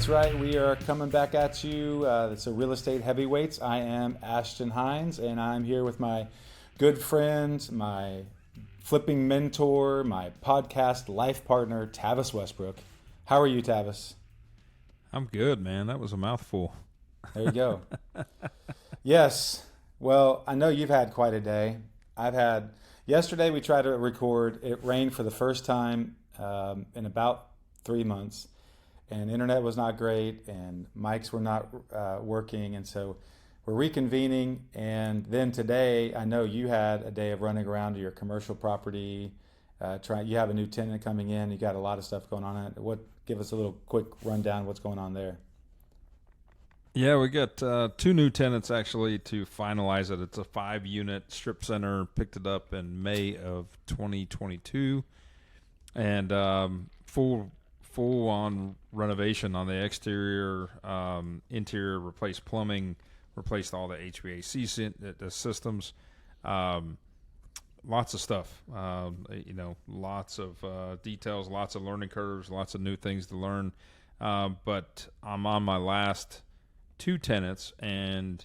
That's right. We are coming back at you. It's a Real Estate Heavyweights. I am Ashton Hines, and I'm here with my good friend, my flipping mentor, my podcast life partner, Tavis Westbrook. How are you, Tavis? I'm good, man. That was a mouthful. There you go. Yes. Well, I know you've had quite a day. Yesterday we tried to record. It rained for the first time in about 3 months. And internet was not great, and mics were not working, and so we're reconvening. And then today, I know you had a day of running around to your commercial property. You have a new tenant coming in. You got a lot of stuff going on. Give us a little quick rundown. What's going on there? Yeah, we got 2 new tenants actually to finalize it. It's a 5-unit strip center. Picked it up in May of 2022, and full on renovation on the exterior, interior, replaced plumbing, replaced all the HVAC systems, lots of stuff, lots of details, lots of learning curves, lots of new things to learn. But I'm on my last 2 tenants, and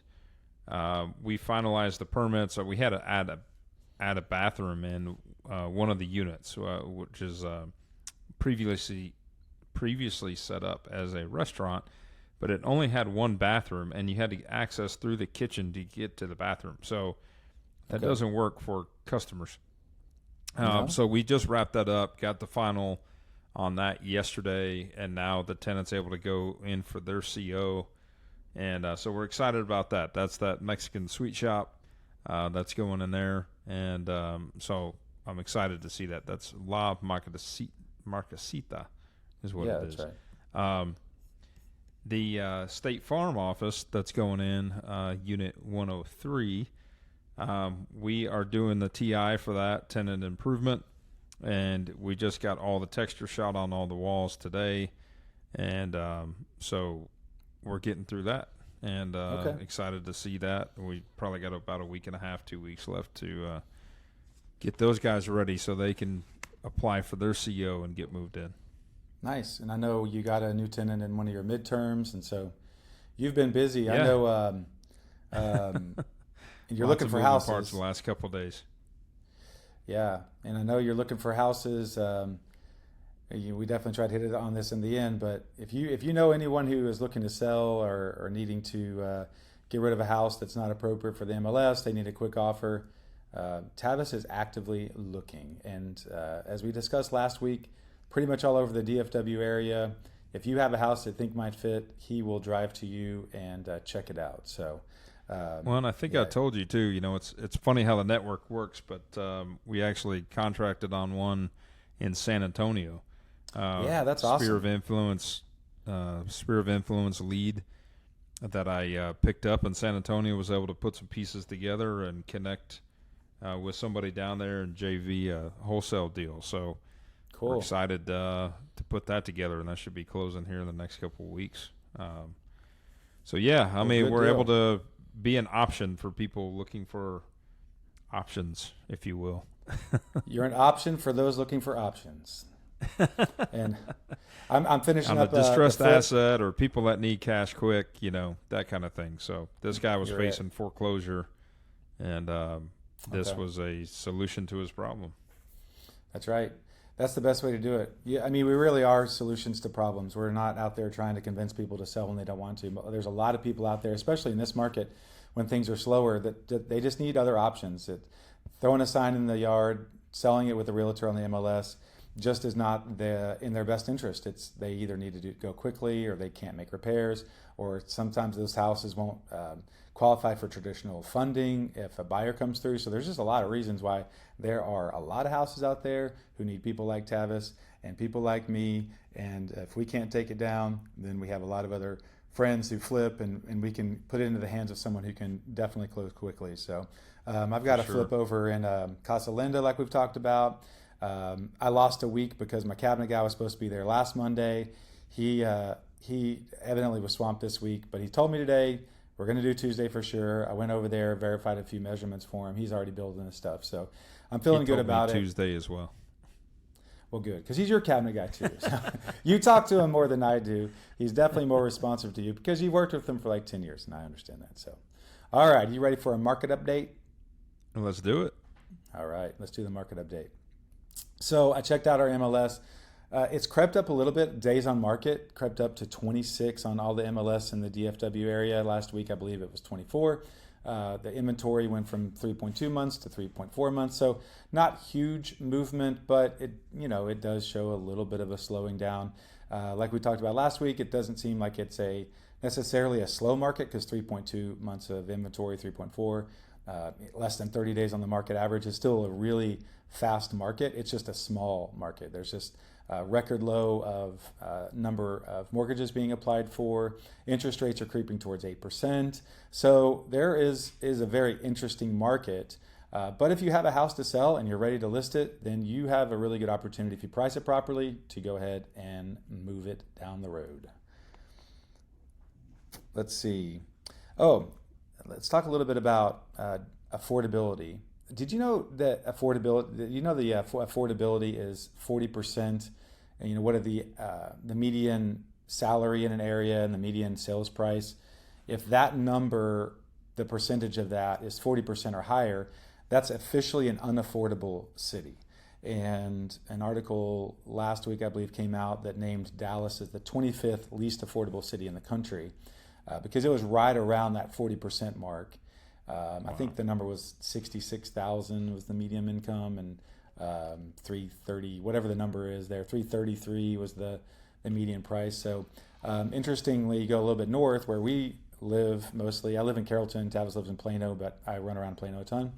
we finalized the permits. So we had to add a bathroom in one of the units, which is previously set up as a restaurant, but it only had 1 bathroom, and you had to access through the kitchen to get to the bathroom. So that doesn't work for customers. No. So we just wrapped that up, got the final on that yesterday, and now the tenant's able to go in for their CO. And so we're excited about that. That's that Mexican sweet shop that's going in there. And so I'm excited to see that. That's La Marquesita. Is what it is. That's right. The State Farm office that's going in, Unit 103, we are doing the TI for that, tenant improvement, and we just got all the texture shot on all the walls today, and so we're getting through that, and excited to see that. We probably got about a week and a half, 2 weeks left to get those guys ready so they can apply for their CO and get moved in. Nice. And I know you got a new tenant in one of your midterms, and so you've been busy. Yeah. I know you're looking for houses. Parts the last couple of days. Yeah, and I know you're looking for houses. We definitely tried to hit it on this in the end, but if you know anyone who is looking to sell or needing to get rid of a house that's not appropriate for the MLS, they need a quick offer. Tavis is actively looking, and as we discussed last week, pretty much all over the DFW area. If you have a house that you think might fit, he will drive to you and check it out. So, well, and I think I told you too. It's funny how the network works, but we actually contracted on one in San Antonio. That's awesome. Sphere of Influence lead that I picked up in San Antonio, was able to put some pieces together and connect with somebody down there and JV a wholesale deal. So. Cool. We're excited to put that together, and that should be closing here in the next couple of weeks. We're able to be an option for people looking for options, if you will. You're an option for those looking for options. And I'm finishing up a distressed asset or people that need cash quick, that kind of thing. So this guy was facing foreclosure, and this was a solution to his problem. That's right. That's the best way to do it. Yeah, I mean, we really are solutions to problems. We're not out there trying to convince people to sell when they don't want to. But there's a lot of people out there, especially in this market, when things are slower, that they just need other options. Throwing a sign in the yard, selling it with a realtor on the MLS, just is not in their best interest. They either need to go quickly, or they can't make repairs, or sometimes those houses won't qualify for traditional funding if a buyer comes through. So there's just a lot of reasons why there are a lot of houses out there who need people like Tavis and people like me. And if we can't take it down, then we have a lot of other friends who flip, and we can put it into the hands of someone who can definitely close quickly. So I've got a flip over in Casa Linda, like we've talked about. I lost a week because my cabinet guy was supposed to be there last Monday. He evidently was swamped this week, but he told me today we're going to do Tuesday for sure. I went over there, verified a few measurements for him. He's already building his stuff, so I'm feeling good about it. Tuesday as well. Well, good, because he's your cabinet guy too. So you talk to him more than I do. He's definitely more responsive to you because you've worked with him for like 10 years, and I understand that. So, all right, you ready for a market update? Let's do it. All right, let's do the market update. So I checked out our MLS. It's crept up a little bit. Days on market crept up to 26 on all the MLS in the DFW area. Last week, I believe it was 24. The inventory went from 3.2 months to 3.4 months. So not huge movement, but it does show a little bit of a slowing down. Like we talked about last week, it doesn't seem like it's necessarily a slow market because 3.2 months of inventory, 3.4, less than 30 days on the market average is still a really fast market. It's just a small market. There's just a record low of number of mortgages being applied for. Interest rates are creeping towards 8%. So there is a very interesting market. But if you have a house to sell and you're ready to list it, then you have a really good opportunity if you price it properly to go ahead and move it down the road. Let's see. Oh, let's talk a little bit about affordability. Did you know that affordability? You know the affordability is 40%. And what are the median salary in an area and the median sales price? If that number, the percentage of that is 40% or higher, that's officially an unaffordable city. And an article last week, I believe, came out that named Dallas as the 25th least affordable city in the country because it was right around that 40% mark. I think the number was 66,000 was the median income, and 330, whatever the number is there, 333 was the median price. So interestingly, you go a little bit north where we live mostly. I live in Carrollton, Tavis lives in Plano, but I run around Plano a ton.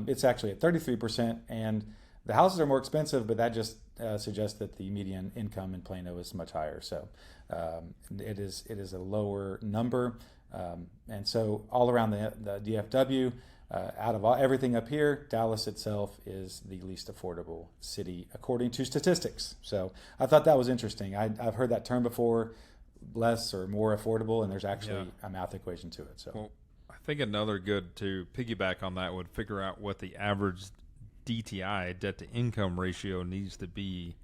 It's actually at 33%, and the houses are more expensive, but that just suggests that the median income in Plano is much higher. So it is a lower number. And so all around the DFW, out of everything up here, Dallas itself is the least affordable city according to statistics. So I thought that was interesting. I've heard that term before, less or more affordable, and there's actually a math equation to it. So well, I think another good to piggyback on that would figure out what the average DTI, debt to income ratio, needs to be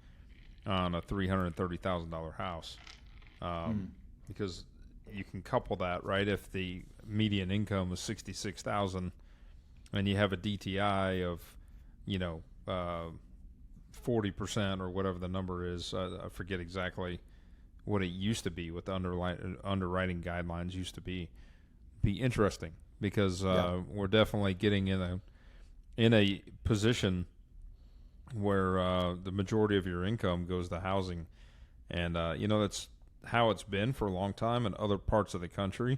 on a $330,000 house, because you can couple that, right? If the median income is 66,000 and you have a DTI of 40% or whatever the number is, I forget exactly what it used to be, what the underwriting guidelines used to be interesting, because we're definitely getting in a position where the majority of your income goes to housing, and that's how it's been for a long time in other parts of the country,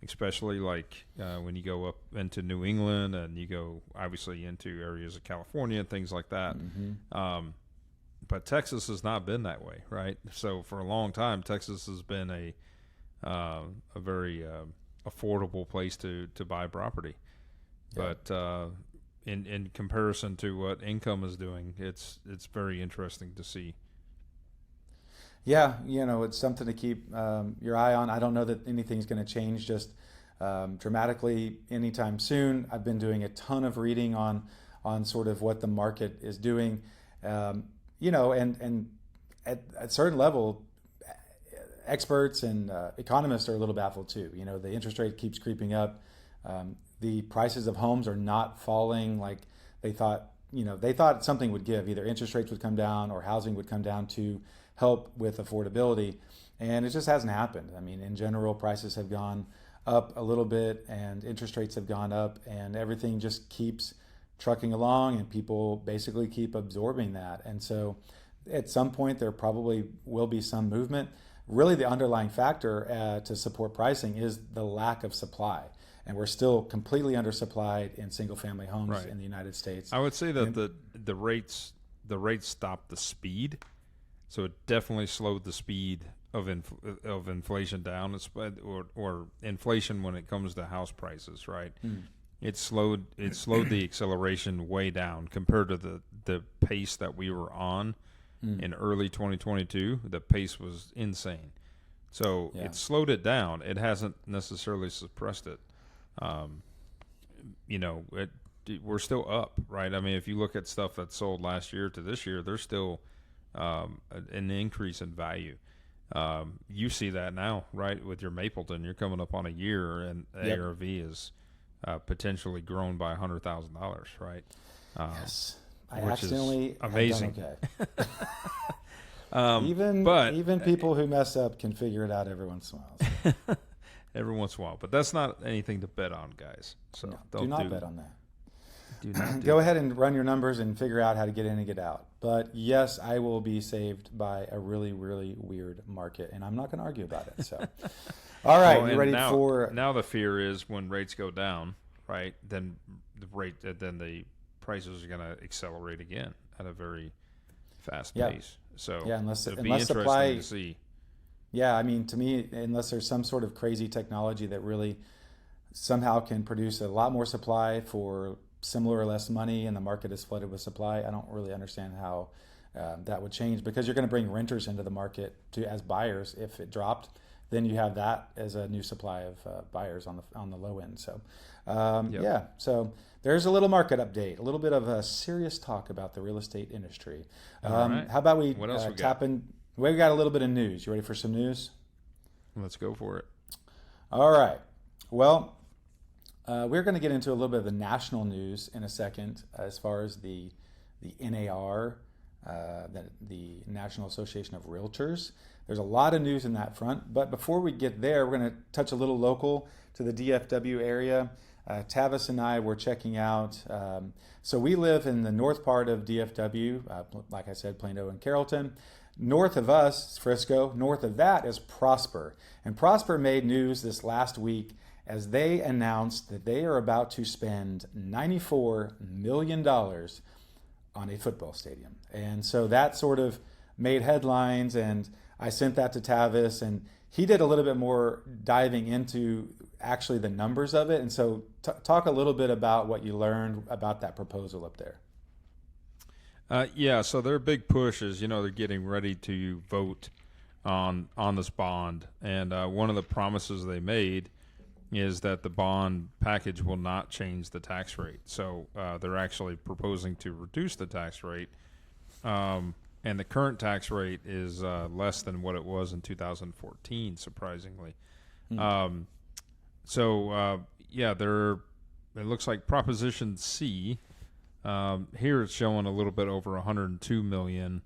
especially like when you go up into New England and you go obviously into areas of California and things like that. Mm-hmm. But Texas has not been that way, right? So for a long time, Texas has been a very affordable place to buy property. Yeah. But in comparison to what income is doing, it's very interesting to see. Yeah, it's something to keep your eye on. I don't know that anything's going to change just dramatically anytime soon. I've been doing a ton of reading on sort of what the market is doing, and at a certain level, experts and economists are a little baffled too. The interest rate keeps creeping up. The prices of homes are not falling like they thought. They thought something would give. Either interest rates would come down or housing would come down to help with affordability, and it just hasn't happened. I mean, in general, prices have gone up a little bit and interest rates have gone up, and everything just keeps trucking along, and people basically keep absorbing that. And so at some point there probably will be some movement. Really the underlying factor to support pricing is the lack of supply, and we're still completely undersupplied in single family homes in the United States. I would say that the rates stopped the speed. So it definitely slowed the speed of inflation down, or inflation when it comes to house prices, right? It slowed the acceleration way down compared to the pace that we were on in early 2022. The pace was insane. So it slowed it down. It hasn't necessarily suppressed it. we're still up, right? I mean, if you look at stuff that sold last year to this year, there's still an increase in value. You see that now, right? With your Mapleton, you're coming up on a year, and Yep. ARV is potentially grown by $100,000, right? Yes. I which is accidentally amazing. have done okay. But even people who mess up can figure it out every once in a while. every once in a while, but that's not anything to bet on, guys. So No, don't do not bet on that. Do not do Go ahead and run your numbers and figure out how to get in and get out. But yes, I will be saved by a really, really weird market, and I'm not going to argue about it. So, all right, Well, you and ready now, for? Now the fear is when rates go down, right? Then the prices are going to accelerate again at a very fast Yeah. pace. So Yeah, unless it'd be unless interesting supply. to see. Yeah, I mean, to me, unless there's some sort of crazy technology that really somehow can produce a lot more supply for similar or less money, and the market is flooded with supply, I don't really understand how that would change, because you're going to bring renters into the market as buyers. If it dropped, then you have that as a new supply of buyers on the low end. So, Yep. yeah, so there's a little market update, a little bit of a serious talk about the real estate industry. All right. How about we What else we got? tap in? We got a little bit of news. You ready for some news? Let's go for it. All right. Well, we're going to get into a little bit of the national news in a second, as far as the NAR, the National Association of Realtors. There's a lot of news in that front. But before we get there, we're going to touch a little local to the DFW area. Tavis and I were checking out. So we live in the north part of DFW, like I said, Plano and Carrollton. North of us is Frisco. North of that is Prosper. And Prosper made news this last week as they announced that they are about to spend $94 million on a football stadium. And so that sort of made headlines, and I sent that to Tavis, and he did a little bit more diving into actually the numbers of it. And so talk a little bit about what you learned about that proposal up there. Yeah, so their big push is, they're getting ready to vote on this bond, and one of the promises they made is that the bond package will not change the tax rate. So they're actually proposing to reduce the tax rate, and the current tax rate is less than what it was in 2014, surprisingly. It looks like Proposition C. Here it's showing a little bit over $102 million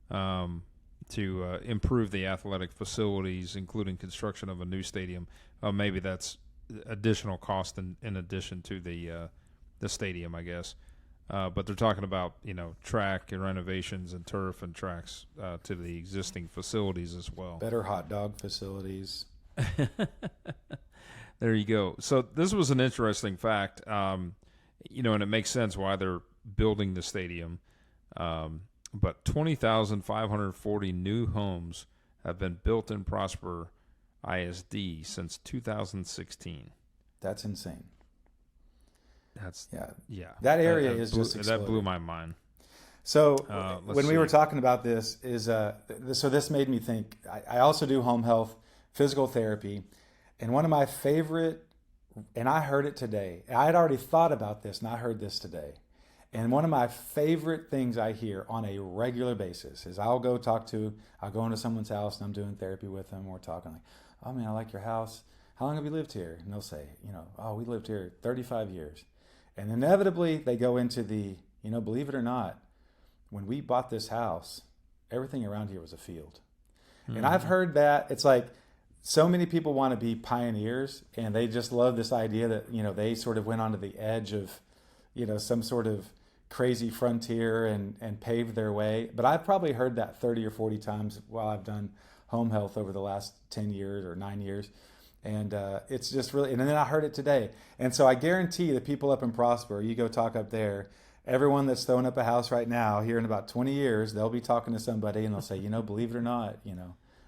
to improve the athletic facilities, including construction of a new stadium. Maybe that's additional cost in addition to the stadium, I guess. But they're talking about track and renovations and turf and tracks to the existing facilities as well. Better hot dog facilities. There you go. So this was an interesting fact. And it makes sense why they're building the stadium. But 20,540 new homes have been built in Prosper ISD since 2016. That's insane. Yeah. That area is just exploding. That blew my mind. So when we see. were talking about this, so this made me think. I also do home health, physical therapy, and one of my favorite, and I heard it today. I had already thought about this, and I heard this today. And one of my favorite things I hear on a regular basis is I'll go into someone's house and I'm doing therapy with them. We're talking like, oh man, I like your house. How long have you lived here? And they'll say, oh, we lived here 35 years. And inevitably they go into believe it or not, when we bought this house, everything around here was a field. Mm-hmm. And I've heard that. It's like so many people want to be pioneers, and they just love this idea that, they sort of went onto the edge of, some sort of crazy frontier and paved their way. But I've probably heard that 30 or 40 times while I've done home health over the last 10 years or 9 years. And it's just really, and then I heard it today. And so I guarantee the people up in Prosper, you go talk up there, everyone that's throwing up a house right now, here in about 20 years, they'll be talking to somebody and they'll say, believe it or not,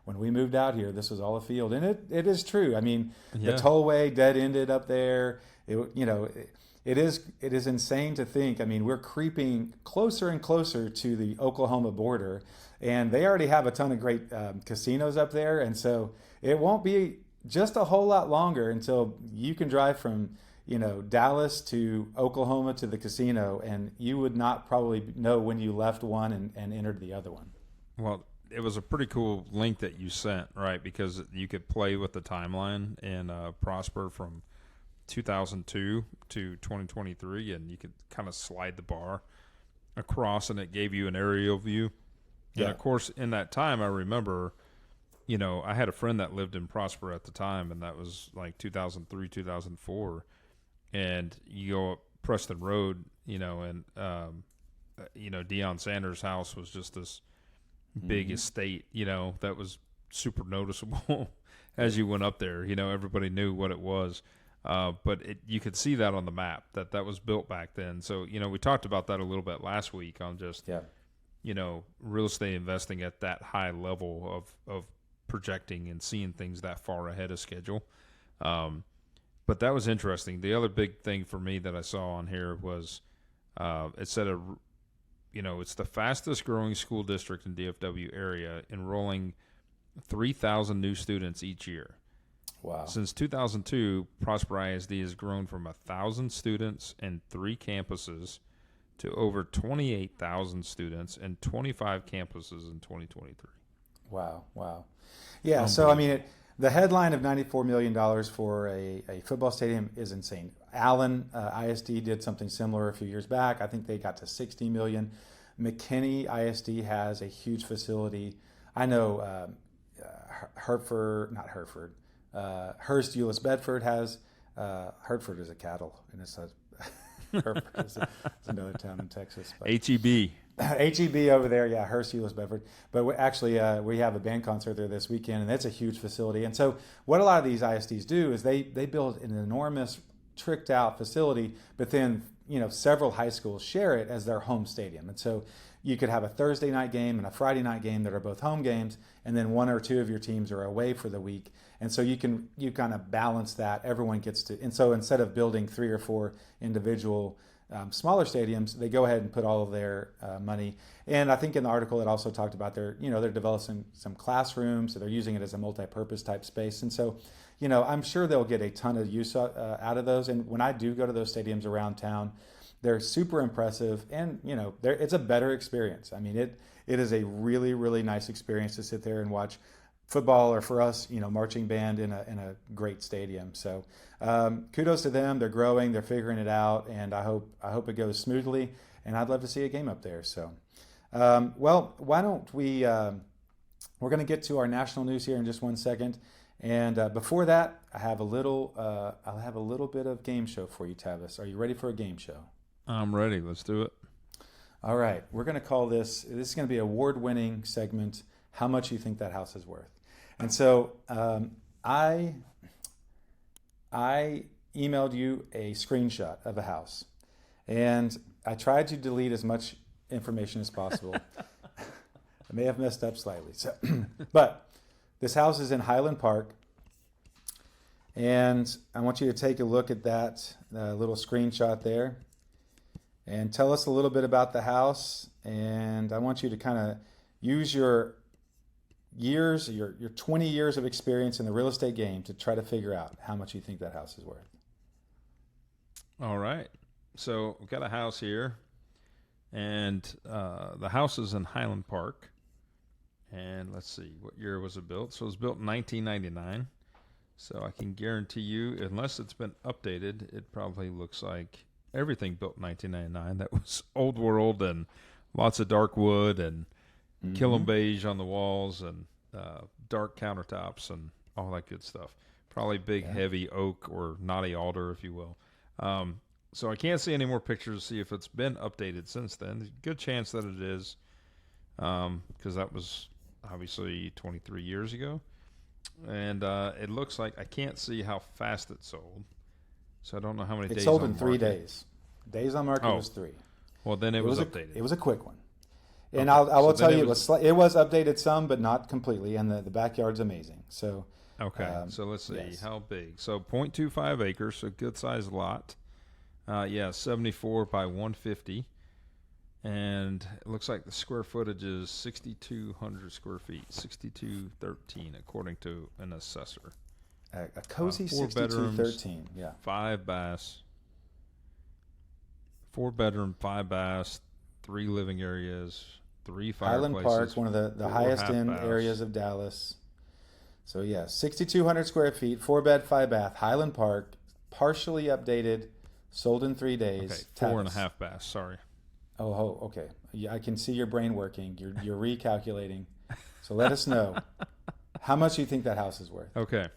when we moved out here, this was all a field. And it is true. I mean, The tollway dead-ended up there. It is insane to think. I mean, we're creeping closer and closer to the Oklahoma border, and they already have a ton of great casinos up there. And so it won't be just a whole lot longer until you can drive from, Dallas to Oklahoma to the casino, and you would not probably know when you left one and entered the other one. Well, it was a pretty cool link that you sent, right? Because you could play with the timeline and Prosper from 2002 to 2023, and you could kind of slide the bar across, and it gave you an aerial view. Yeah. And, of course, in that time, I remember, I had a friend that lived in Prosper at the time, and that was like 2003, 2004. And you go up Preston Road, and, Deion Sanders' house was just this big estate, that was super noticeable as you went up there. Everybody knew what it was. But you could see that on the map, that was built back then. So, we talked about that a little bit last week on just, real estate investing at that high level of projecting and seeing things that far ahead of schedule. But that was interesting. The other big thing for me that I saw on here was it said, it's the fastest growing school district in DFW area, enrolling 3,000 new students each year. Wow. Since 2002, Prosper ISD has grown from 1,000 students and 3 campuses to over 28,000 students and 25 campuses in 2023. Wow. Yeah, so, the headline of $94 million for a football stadium is insane. Allen ISD did something similar a few years back. I think they got to $60 million. McKinney ISD has a huge facility. I know Hurst Euless Bedford has. Hertford is a cattle, and it's Hertford is another town in Texas. HEB. HEB over there, yeah, Hurst Euless Bedford. But we have a band concert there this weekend, and it's a huge facility. And so what a lot of these ISDs do is they build an enormous, tricked out facility, but then several high schools share it as their home stadium. And so you could have a Thursday night game and a Friday night game that are both home games, and then 1 or 2 of your teams are away for the week. And so you kind of balance that. Everyone gets to, and so instead of building 3 or 4 individual smaller stadiums, they go ahead and put all of their money. And I think in the article it also talked about they're developing some classrooms, so they're using it as a multi-purpose type space. And so, I'm sure they'll get a ton of use out of those. And when I do go to those stadiums around town, they're super impressive, and it's a better experience. It is a really, really nice experience to sit there and watch football, or for us, marching band in a great stadium. So kudos to them. They're growing, they're figuring it out, and I hope it goes smoothly, and I'd love to see a game up there. So well, why don't we we're going to get to our national news here in just one second, and before that I'll have a little bit of game show for you, Tavis. Are you ready for a game show? I'm ready. Let's do it. All right, we're going to call this is going to be an award-winning segment, How Much You Think That House Is Worth. And so I emailed you a screenshot of a house, and I tried to delete as much information as possible. I may have messed up slightly, but this house is in Highland Park, and I want you to take a look at that little screenshot there and tell us a little bit about the house. And I want you to kind of use your 20 years of experience in the real estate game to try to figure out how much you think that house is worth. All right. So we've got a house here, and the house is in Highland Park. And let's see, what year was it built? So it was built in 1999. So I can guarantee you, unless it's been updated, it probably looks like everything built in 1999. That was old world and lots of dark wood and Killam beige on the walls and dark countertops and all that good stuff. Probably big, heavy oak or knotty alder, if you will. So I can't see any more pictures to see if it's been updated since then. There's a good chance that it is, because that was obviously 23 years ago. And it looks like I can't see how fast it sold. So I don't know how many days. It sold on in 3 market. days. Days on market was 3. Well, then it was updated. It was a quick one. And I will tell you, it was updated some, but not completely. And the backyard's amazing. So okay, so let's see yes. how big. So 0.25 acres, so good sized lot. 74 by 150. And it looks like the square footage is 6,200 square feet, 6,213, according to an assessor. A cozy 4 bedrooms, 6213, yeah. 5 baths. 4-bedroom, 5 baths, 3 living areas, 3 Highland fireplaces. Park, one of the 4 highest end half-baths. areas of Dallas. So yeah, 6,200 square feet, 4-bed, 5-bath, Highland Park, partially updated, sold in 3 days. Okay, 4 Tavis. and a half baths. Sorry. Oh, okay. Yeah, I can see your brain working. You're recalculating. So let us know how much you think that house is worth. Okay.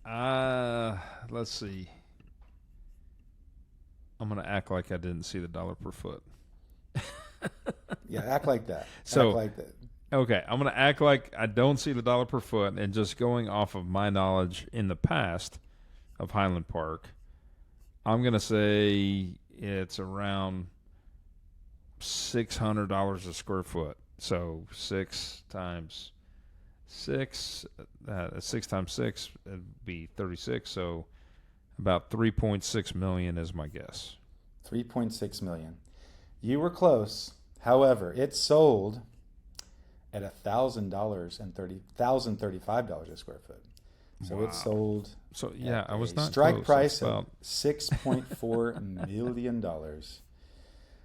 Let's see. I'm gonna act like I didn't see the dollar per foot. Yeah, act like that. So- act like that. Okay, I'm going to act like I don't see the dollar per foot, and just going off of my knowledge in the past of Highland Park, I'm going to say it's around $600 a square foot. So 6 times 6, 6 times 6 would be 36. So about 3.6 million is my guess. 3.6 million. You were close. However, it sold at $1,035 a square foot. So Wow. it sold. So yeah, at I was a not strike close. price It's of about $6.4 million.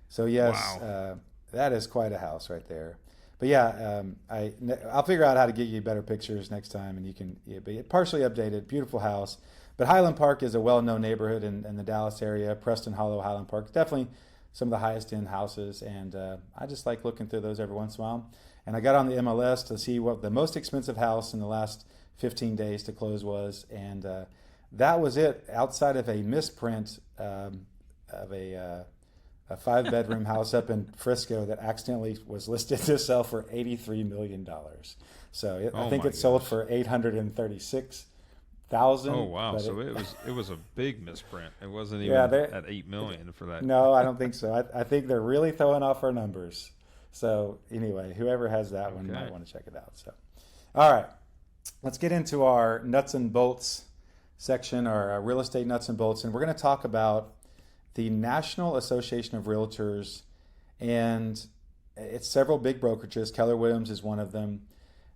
So yes, Wow. that is quite a house right there. But yeah, I'll figure out how to get you better pictures next time, and you can. But partially updated, beautiful house. But Highland Park is a well-known neighborhood in the Dallas area. Preston Hollow, Highland Park, definitely some of the highest-end houses, and I just like looking through those every once in a while. And I got on the MLS to see what the most expensive house in the last 15 days to close was, and that was it. Outside of a misprint of a 5-bedroom house up in Frisco that accidentally was listed to sell for $83 million. So I think it sold for $836,000. Oh wow! So it was a big misprint. It wasn't even at $8 million for that. No, I don't think so. I think they're really throwing off our numbers. So anyway, whoever has that one might want to check it out. So, all right, let's get into our nuts and bolts section, our real estate nuts and bolts, and we're going to talk about the National Association of Realtors, and it's several big brokerages. Keller Williams is one of them.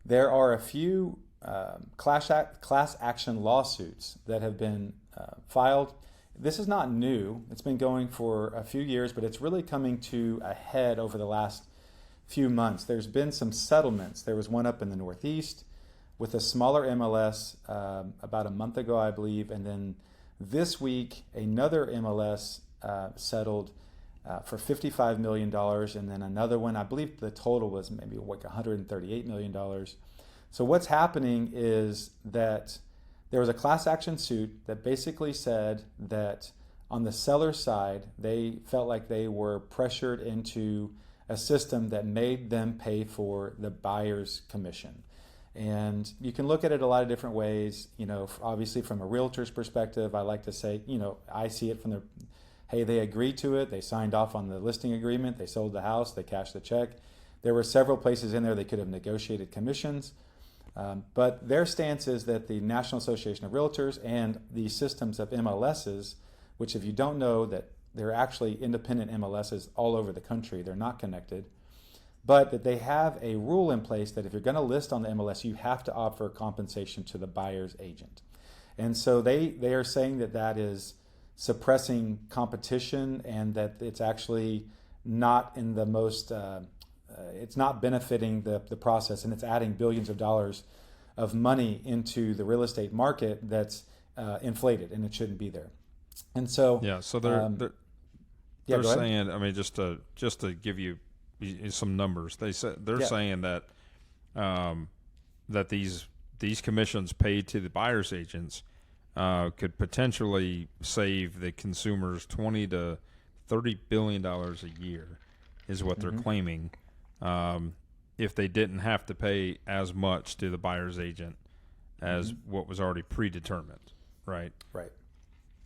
There are a few class action lawsuits that have been filed. This is not new. It's been going for a few years, but it's really coming to a head over the last few months. There's been some settlements. There was one up in the Northeast with a smaller MLS about a month ago, I believe, and then this week another MLS settled for $55 million, and then another one, I believe the total was maybe like $138 million. So what's happening is that there was a class action suit that basically said that on the seller side, they felt like they were pressured into a system that made them pay for the buyer's commission. And you can look at it a lot of different ways. You know, obviously from a realtor's perspective, I like to say, you know, I see it from the, hey, they agreed to it. They signed off on the listing agreement. They sold the house. They cashed the check. There were several places in there they could have negotiated commissions. But their stance is that the National Association of Realtors and the systems of MLSs, which if you don't know that they're actually independent MLSs all over the country, they're not connected, but that they have a rule in place that if you're going to list on the MLS, you have to offer compensation to the buyer's agent. And so they are saying that that is suppressing competition and that it's actually not in the most, it's not benefiting the process, and it's adding billions of dollars of money into the real estate market that's inflated, and it shouldn't be there. And so they're saying, I mean, just to give you some numbers, they're saying that that these commissions paid to the buyer's agents could potentially save the consumers $20 to $30 billion a year, is what they're claiming, if they didn't have to pay as much to the buyer's agent as what was already predetermined, right? Right.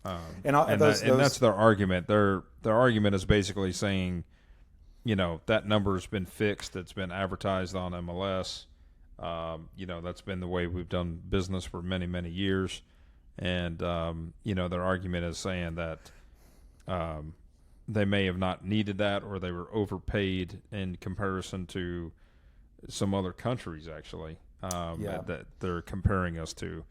And that's their argument. Their argument is basically saying, you know, that number's been fixed. It's been advertised on MLS. You know, that's been the way we've done business for many, many years. And, you know, their argument is saying that they may have not needed that, or they were overpaid in comparison to some other countries, actually, that they're comparing us to.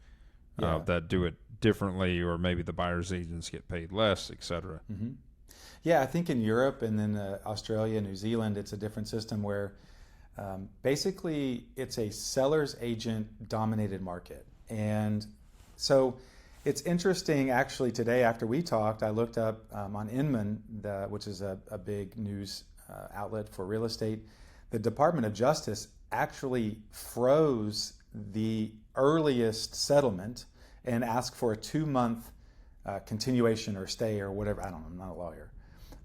that do it differently, or maybe the buyer's agents get paid less, et cetera. Mm-hmm. Yeah, I think in Europe and then Australia, New Zealand, it's a different system where basically it's a seller's agent dominated market. And so it's interesting, actually, today after we talked, I looked up on Inman, which is a big news outlet for real estate. The Department of Justice actually froze the earliest settlement and asked for a 2-month continuation or stay or whatever. I don't know, I'm not a lawyer.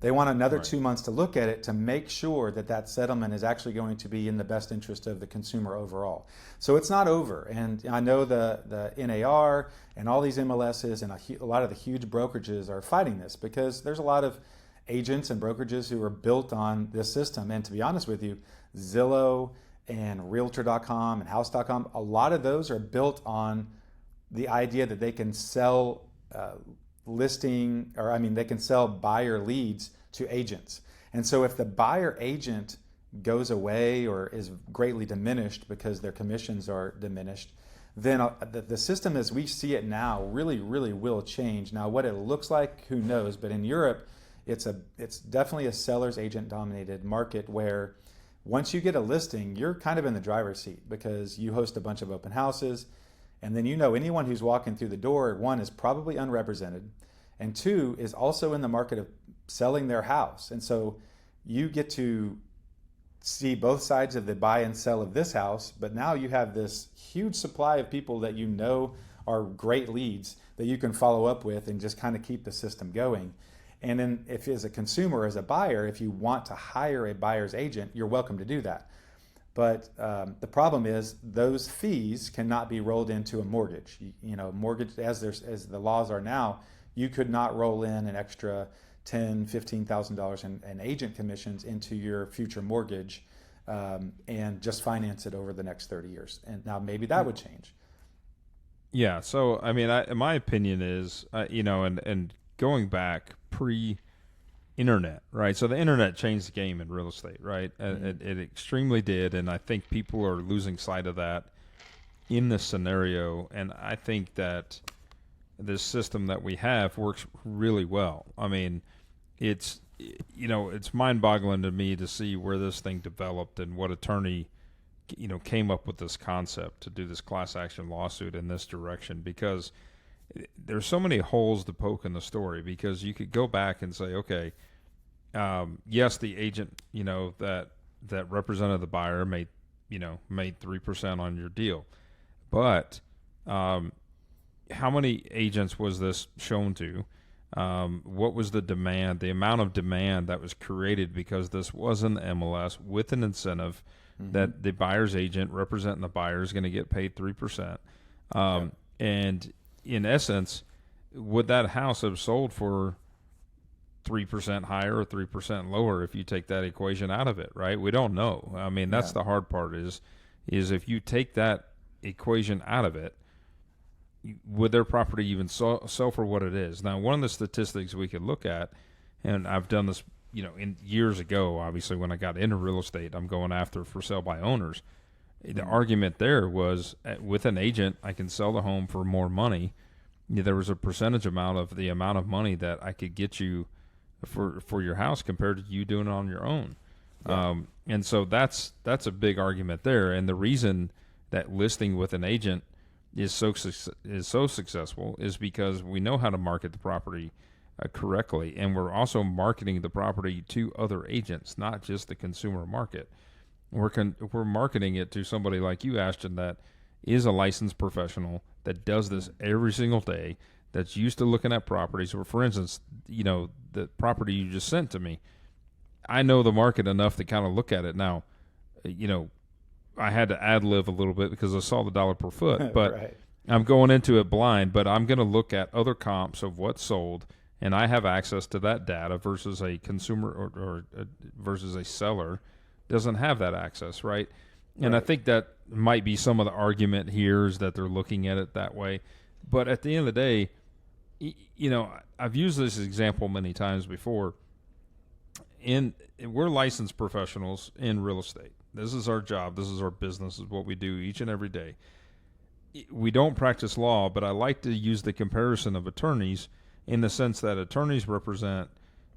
They want another 2 months to look at it to make sure that that settlement is actually going to be in the best interest of the consumer overall. So it's not over. And I know the NAR and all these MLSs and a lot of the huge brokerages are fighting this because there's a lot of agents and brokerages who are built on this system. And to be honest with you, Zillow and Realtor.com and House.com, a lot of those are built on the idea that they can sell they can sell buyer leads to agents. And so if the buyer agent goes away or is greatly diminished because their commissions are diminished, then the system as we see it now really, really will change. Now, what it looks like, who knows? But in Europe, it's definitely a seller's agent dominated market where once you get a listing, you're kind of in the driver's seat because you host a bunch of open houses. And then anyone who's walking through the door, one, is probably unrepresented, and two, is also in the market of selling their house. And so you get to see both sides of the buy and sell of this house, but now you have this huge supply of people that you know are great leads that you can follow up with and just kind of keep the system going. And then if as a consumer, as a buyer, if you want to hire a buyer's agent, you're welcome to do that. But the problem is those fees cannot be rolled into a mortgage. Mortgage as the laws are now, you could not roll in an extra $10,000, $15,000 in agent commissions into your future mortgage and just finance it over the next 30 years. And now maybe that would change. Yeah. So I mean, my opinion is, and going back pre-internet, right? So the internet changed the game in real estate, right? Mm-hmm. It extremely did, and I think people are losing sight of that in this scenario. And I think that this system that we have works really well. I mean, it's mind-boggling to me to see where this thing developed and what attorney came up with this concept to do this class action lawsuit in this direction, because there's so many holes to poke in the story. Because you could go back and say, okay, yes, the agent, that represented the buyer made 3% on your deal, but how many agents was this shown to? What was the demand, the amount of demand that was created because this was an MLS with an incentive that the buyer's agent representing the buyer is going to get paid 3%. And in essence, would that house have sold for 3% higher or 3% lower if you take that equation out of it, right? We don't know. I mean, that's the hard part is if you take that equation out of it, would their property even sell for what it is? Now, one of the statistics we could look at, and I've done this, in years ago, obviously, when I got into real estate, I'm going after for sale by owners. The argument there was with an agent, I can sell the home for more money. There was a percentage amount of the amount of money that I could get you for your house compared to you doing it on your own. Yeah. And so that's a big argument there. And the reason that listing with an agent is so successful is because we know how to market the property correctly, and we're also marketing the property to other agents, not just the consumer market. We're marketing it to somebody like you, Ashton, that is a licensed professional that does this every single day, that's used to looking at properties. Or, for instance, the property you just sent to me, I know the market enough to kind of look at it. Now, I had to ad-lib a little bit because I saw the dollar per foot, but right. I'm going into it blind, but I'm going to look at other comps of what's sold, and I have access to that data versus a consumer or versus a seller doesn't have that access, right? And I think that might be some of the argument here is that they're looking at it that way. But at the end of the day, I've used this example many times before. We're licensed professionals in real estate. This is our job. This is our business. This is what we do each and every day. we don't practice law, but I like to use the comparison of attorneys in the sense that attorneys represent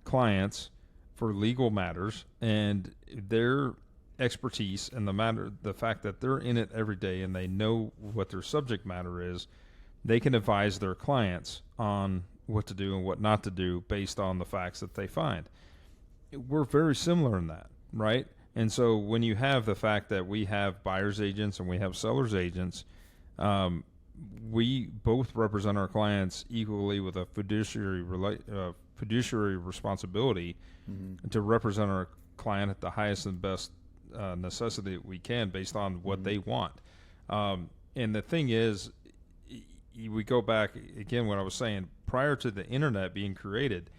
clients for legal matters, and their expertise and the fact that they're in it every day and they know what their subject matter is, they can advise their clients on what to do and what not to do based on the facts that they find. We're very similar in that, right? And so when you have the fact that we have buyer's agents and we have seller's agents, we both represent our clients equally with a fiduciary responsibility to represent our client at the highest and best necessity that we can based on what they want. And the thing is, we go back again what I was saying, prior to the internet being created,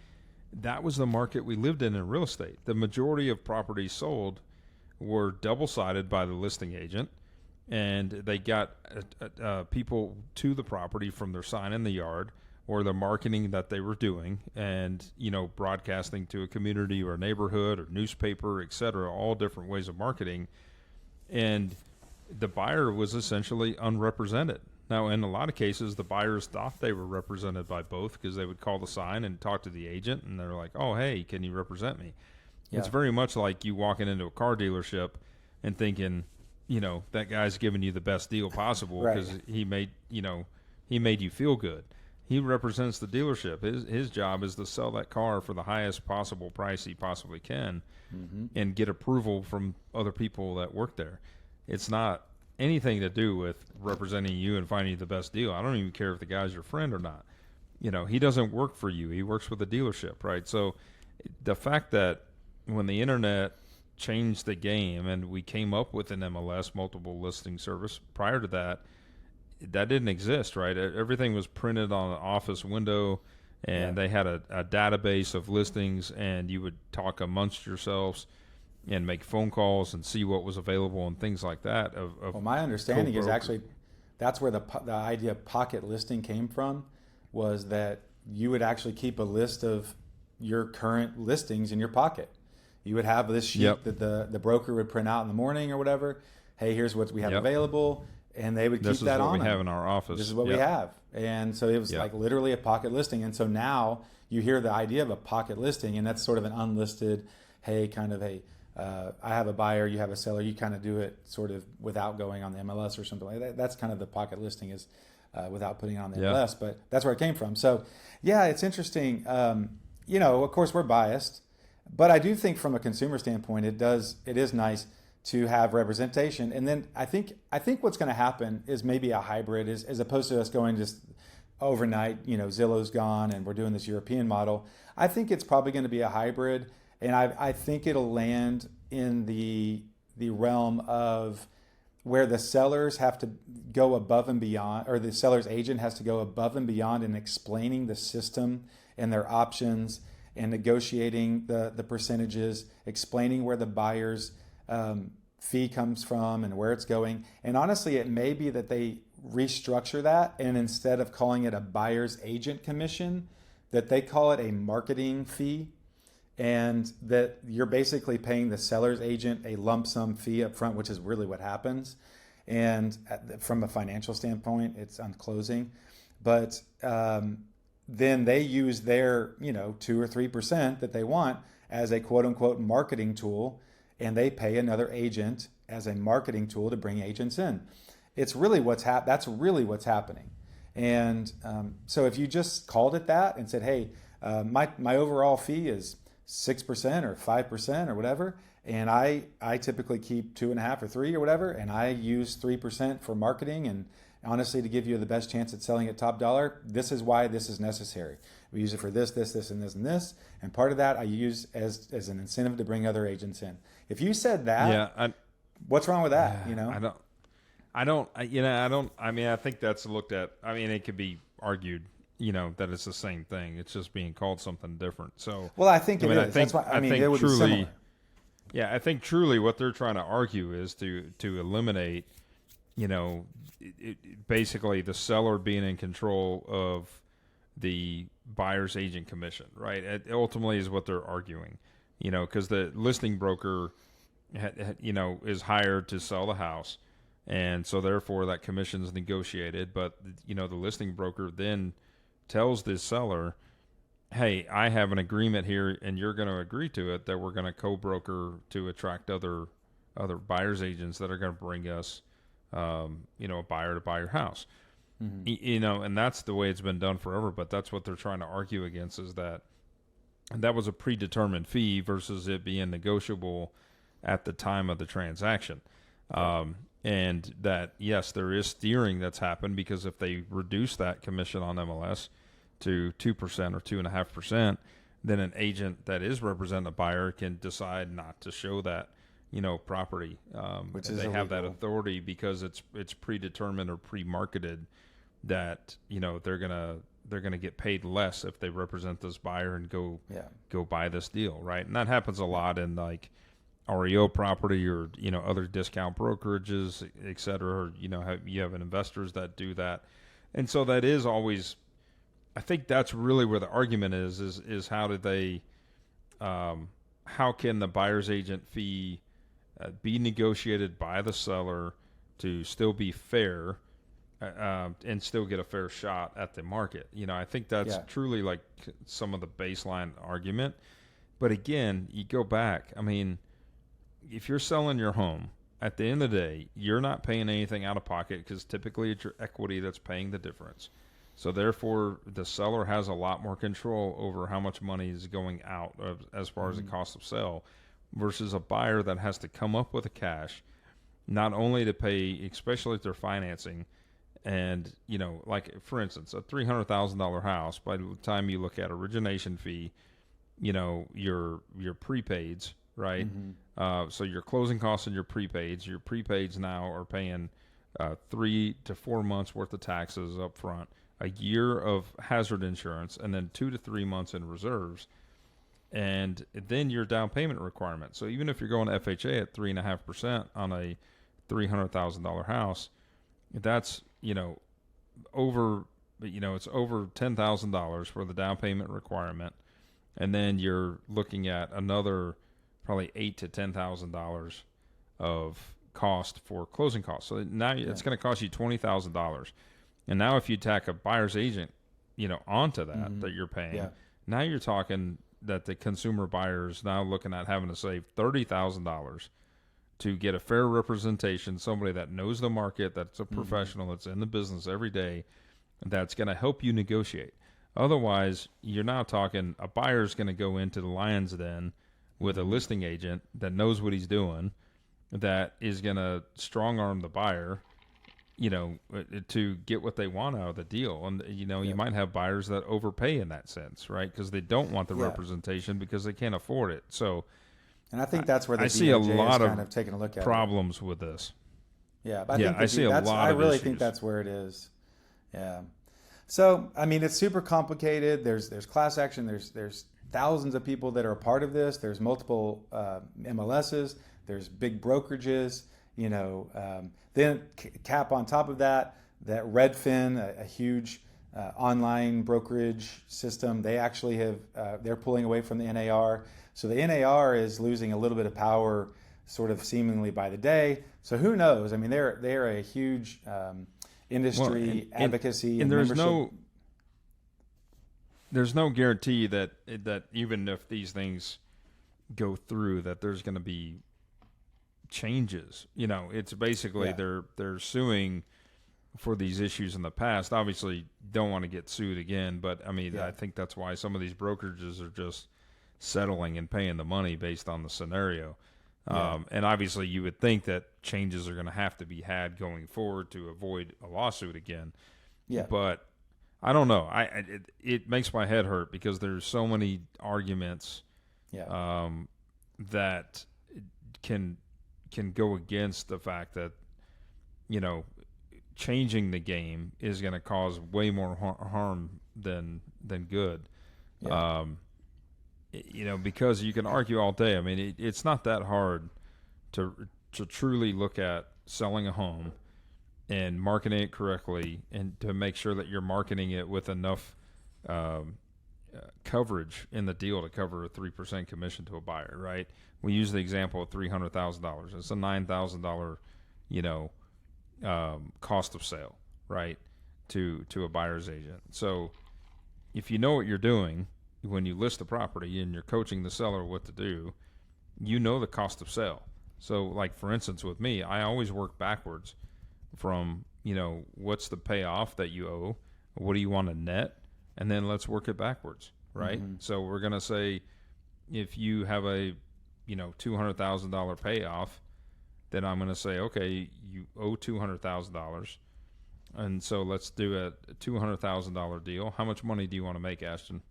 that was the market we lived in real estate. The majority of properties sold were double-sided by the listing agent, and they got people to the property from their sign in the yard or the marketing that they were doing, and broadcasting to a community or a neighborhood or newspaper, et cetera, all different ways of marketing. And the buyer was essentially unrepresented. Now, in a lot of cases, the buyers thought they were represented by both because they would call the sign and talk to the agent, and they're like, oh, hey, can you represent me? Yeah. It's very much like you walking into a car dealership and thinking, that guy's giving you the best deal possible because he made you feel good. He represents the dealership. His job is to sell that car for the highest possible price he possibly can and get approval from other people that work there. It's not anything to do with representing you and finding you the best deal. I don't even care if the guy's your friend or not. He doesn't work for you. He works with the dealership, right? So the fact that when the internet changed the game and we came up with an MLS, multiple listing service, prior to that didn't exist, right? Everything was printed on an office window, and they had a database of listings, and you would talk amongst yourselves and make phone calls and see what was available and things like that. Well, my understanding is actually that's where the idea of pocket listing came from, was that you would actually keep a list of your current listings in your pocket. You would have this sheet that the broker would print out in the morning or whatever. Hey, here's what we have available. And they would keep that on. This is what we have in our office. This is what we have. And so it was like literally a pocket listing. And so now you hear the idea of a pocket listing, and that's sort of an unlisted, hey, kind of a, I have a buyer, you have a seller, you kind of do it sort of without going on the MLS or something like that. That's kind of the pocket listing, is without putting it on the MLS. But that's where it came from. So, yeah, it's interesting. Of course, we're biased. But I do think from a consumer standpoint, it is nice to have representation. And then I think what's going to happen is maybe a hybrid, as opposed to us going just overnight, Zillow's gone and we're doing this European model. I think it's probably going to be a hybrid, and I think it'll land in the realm of where the sellers have to go above and beyond, or the seller's agent has to go above and beyond in explaining the system and their options and negotiating the percentages, explaining where the buyer's fee comes from and where it's going. And honestly, it may be that they restructure that, and instead of calling it a buyer's agent commission, that they call it a marketing fee, and that you're basically paying the seller's agent a lump sum fee up front, which is really what happens. And from a financial standpoint, it's on closing. But then they use their 2 or 3% that they want as a quote unquote marketing tool, and they pay another agent as a marketing tool to bring agents in. It's really that's really what's happening. And so if you just called it that and said, hey, my overall fee is 6% or 5% or whatever, and I typically keep 2.5 or 3 or whatever, and I use 3% for marketing, and honestly, to give you the best chance at selling at top dollar, this is why this is necessary. We use it for this, and this, and this, and part of that I use as an incentive to bring other agents in. If you said that, what's wrong with that? I think that's looked at. I mean, it could be argued, that it's the same thing. It's just being called something different. So, well, I think it is. That's why it would be similar. Yeah, I think truly what they're trying to argue is to eliminate, basically the seller being in control of the buyer's agent commission, right? It ultimately is what they're arguing, because the listing broker, is hired to sell the house. And so therefore that commission is negotiated. But, you know, the listing broker then tells the seller, hey, I have an agreement here and you're going to agree to it that we're going to co-broker to attract other buyer's agents that are going to bring us, you know, a buyer to buy your house. You know, and that's the way it's been done forever. But that's what they're trying to argue against, is that was a predetermined fee versus it being negotiable at the time of the transaction. And that, yes, there is steering that's happened, because if they reduce that commission on MLS to 2% or 2.5%, then an agent that is representing a buyer can decide not to show that, you know, property. Which is they have that illegal. authority because it's predetermined or pre-marketed that, you know, they're gonna get paid less if they represent this buyer and go buy this deal, right? And that happens a lot in like REO property, or, you know, other discount brokerages, et cetera, or, you know, you have investors that do that. And so that is always, I think that's really where the argument is how do they, how can the buyer's agent fee be negotiated by the seller to still be fair, and still get a fair shot at the market? You know, I think that's truly like some of the baseline argument. But again, you go back, I mean, if you're selling your home, at the end of the day, you're not paying anything out of pocket, because typically it's your equity that's paying the difference. So therefore, the seller has a lot more control over how much money is going out as far as the cost of sale, versus a buyer that has to come up with the cash, not only to pay, especially if they're financing. And, you know, like, for instance, a $300,000 house, by the time you look at origination fee, you know, your prepaids, right? So your closing costs and your prepaids now are paying 3 to 4 months worth of taxes up front, a year of hazard insurance, and then 2 to 3 months in reserves, and then your down payment requirement. So even if you're going FHA at 3.5% on a $300,000 house, that's, you know, over, you know, it's over $10,000 for the down payment requirement, and then you're looking at another probably $8,000 to $10,000 of cost for closing costs. So now it's going to cost you $20,000. And now if you tack a buyer's agent, you know, onto that that you're paying, now you're talking that the consumer buyer is now looking at having to save $30,000 to get a fair representation, somebody that knows the market, that's a professional, that's in the business every day, that's going to help you negotiate. Otherwise, you're now talking a buyer's going to go into the lion's den with a listing agent that knows what he's doing, that is going to strong arm the buyer, you know, to get what they want out of the deal. And, you know, you might have buyers that overpay in that sense, right? Because they don't want the representation because they can't afford it. So, and I think that's where the I see a DOJ lot is of kind of taking a look at problems with this. Yeah, but I see a lot I of really issues. think that's where it is. Yeah. So, I mean, it's super complicated. There's class action. There's thousands of people that are a part of this. There's multiple MLSs. There's big brokerages. You know, then cap on top of that Redfin, a huge online brokerage system. They actually have they're pulling away from the NAR. So the NAR is losing a little bit of power, sort of seemingly by the day. So who knows? I mean, they're a huge industry advocacy and and there's membership. there's no guarantee that even if these things go through, that there's going to be changes. You know, it's basically they're suing for these issues in the past. Obviously, don't want to get sued again, but I mean, I think that's why some of these brokerages are just settling and paying the money based on the scenario. And obviously, you would think that changes are going to have to be had going forward to avoid a lawsuit again. Yeah. But I don't know. It makes my head hurt because there's so many arguments that can go against the fact that, you know, changing the game is going to cause way more harm than good. Yeah. You know, because you can argue all day. I mean, it's not that hard to truly look at selling a home and marketing it correctly, and to make sure that you're marketing it with enough coverage in the deal to cover a 3% commission to a buyer, right? We use the example of $300,000. It's a $9,000, you know, cost of sale, right, to a buyer's agent. So if you know what you're doing when you list the property and you're coaching the seller what to do, you know the cost of sale. So like, for instance, with me, I always work backwards from, what's the payoff that you owe? What do you want to net? And then let's work it backwards, right? Mm-hmm. So we're going to say, if you have a, $200,000 payoff, then I'm going to say, okay, you owe $200,000. And so let's do a $200,000 deal. How much money do you want to make, Ashton?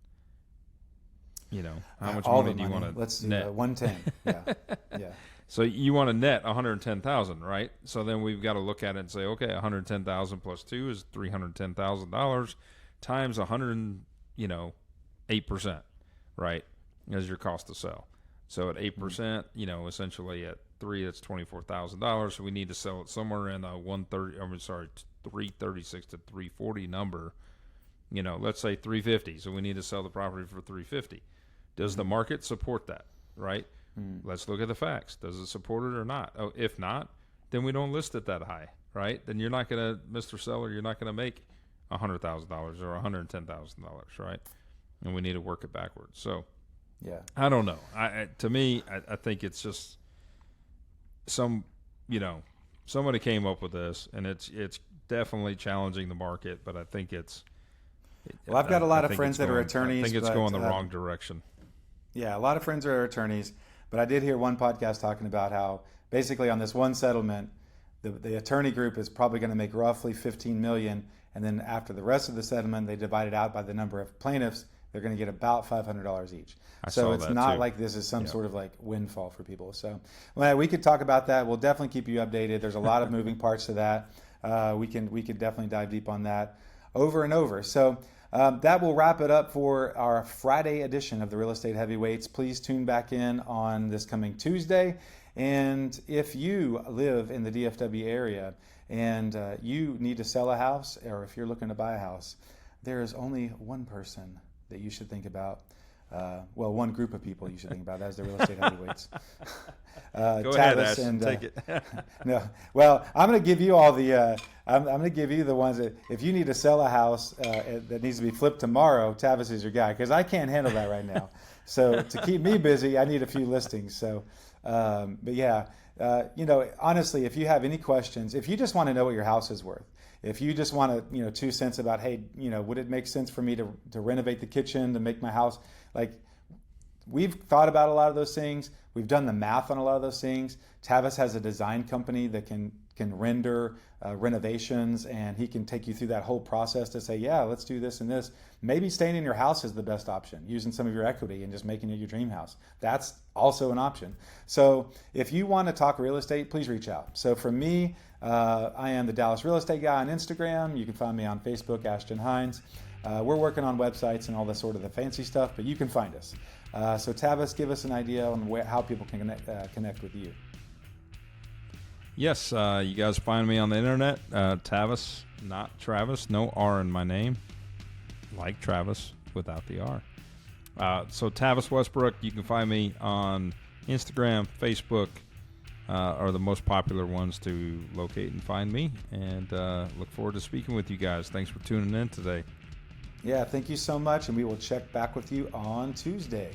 How much money do you want to Let's do net? 110. Yeah. So you want to net 110,000, right? So then we've got to look at it and say, okay, 110,000 plus 2 is $310,000 times 8%, right? As your cost to sell. So at 8%, essentially at 3, that's $24,000. So we need to sell it somewhere in a 336 to 340 number. Let's say 350. So we need to sell the property for 350. Does the market support that, right? Let's look at the facts. Does it support it or not? Oh, if not, then we don't list it that high, right? Then you're not going to, Mr. Seller, you're not going to make $100,000 or $110,000, right? And we need to work it backwards. So, yeah, I don't know. To me, I think it's just somebody came up with this, and it's definitely challenging the market. But I think well, I've got a lot of friends that are attorneys. I think it's going the wrong direction. Yeah, a lot of friends are attorneys, but I did hear one podcast talking about how basically on this one settlement, the attorney group is probably going to make roughly $15 million, and then after the rest of the settlement, they divide it out by the number of plaintiffs. They're going to get about $500 each. So it's not like this is some sort of like windfall for people. So we could talk about that. We'll definitely keep you updated. There's a lot of moving parts to that. We could definitely dive deep on that over and over. So that will wrap it up for our Friday edition of the Real Estate Heavyweights. Please tune back in on this coming Tuesday. And if you live in the DFW area and you need to sell a house, or if you're looking to buy a house, there is only one person that you should think about. One group of people you should think about as the Real Estate Heavyweights. Go ahead, Ashton. Take it. No, well, I'm going to give you all the. I'm going to give you the ones that if you need to sell a house that needs to be flipped tomorrow, Tavis is your guy, because I can't handle that right now. So to keep me busy, I need a few listings. So, but yeah, honestly, if you have any questions, if you just want to know what your house is worth, if you just want to, 2 cents about, hey, would it make sense for me to renovate the kitchen to make my house, like, we've thought about a lot of those things. We've done the math on a lot of those things. Tavis has a design company that can render renovations, and he can take you through that whole process to say, yeah, let's do this and this. Maybe staying in your house is the best option, using some of your equity and just making it your dream house. That's also an option. So if you want to talk real estate, please reach out. So for me, I am the Dallas Real Estate Guy on Instagram. You can find me on Facebook, Ashton Hines. We're working on websites and all the sort of the fancy stuff, but you can find us. So Tavis, give us an idea on how people can connect with you. Yes, you guys find me on the internet, Tavis, not Travis, no R in my name, like Travis without the R. So Tavis Westbrook, you can find me on Instagram, Facebook, are the most popular ones to locate and find me, and look forward to speaking with you guys. Thanks for tuning in today. Yeah, thank you so much, and we will check back with you on Tuesday.